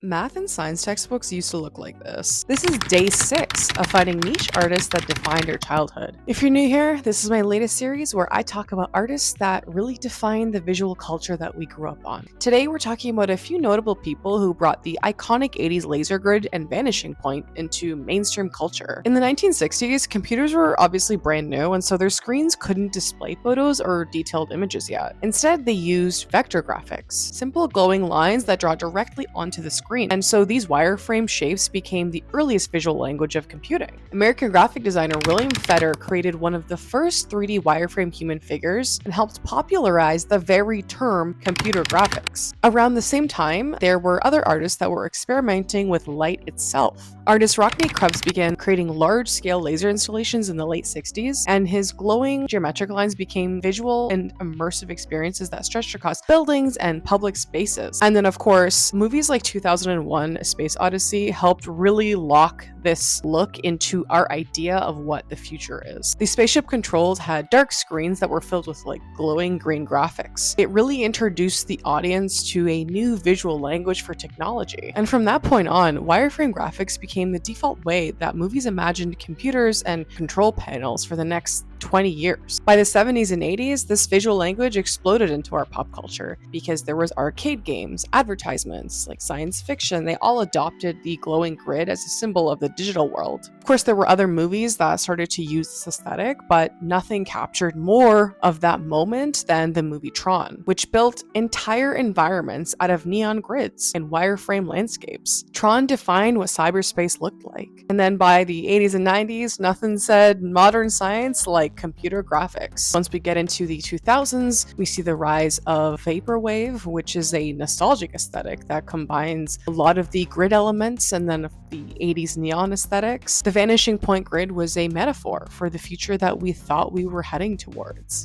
Math and science textbooks used to look like this. This is day 6 of finding niche artists that defined your childhood. If you're new here, this is my latest series where I talk about artists that really define the visual culture that we grew up on. Today we're talking about a few notable people who brought the iconic 80s laser grid and vanishing point into mainstream culture. In the 1960s, computers were obviously brand new, and so their screens couldn't display photos or detailed images yet. Instead, they used vector graphics, simple glowing lines that draw directly onto the screen. And so these wireframe shapes became the earliest visual language of computing. American graphic designer William Fetter created one of the first 3D wireframe human figures and helped popularize the very term computer graphics. Around the same time, there were other artists that were experimenting with light itself. Artist Rockne Krebs began creating large-scale laser installations in the late 60s, and his glowing geometric lines became visual and immersive experiences that stretched across buildings and public spaces. And then, of course, movies like 2001: A Space Odyssey helped really lock this look into our idea of what the future is. The spaceship controls had dark screens that were filled with glowing green graphics. It really introduced the audience to a new visual language for technology. And from that point on, wireframe graphics became the default way that movies imagined computers and control panels for the next 20 years. By the 70s and 80s, this visual language exploded into our pop culture because there was arcade games, advertisements, science fiction. They all adopted the glowing grid as a symbol of the digital world. Of course, there were other movies that started to use this aesthetic, but nothing captured more of that moment than the movie Tron, which built entire environments out of neon grids and wireframe landscapes. Tron defined what cyberspace looked like. And then by the 80s and 90s, nothing said modern science like computer graphics. Once we get into the 2000s, we see the rise of vaporwave, which is a nostalgic aesthetic that combines a lot of the grid elements and then the 80s neon aesthetics. The vanishing point grid was a metaphor for the future that we thought we were heading towards.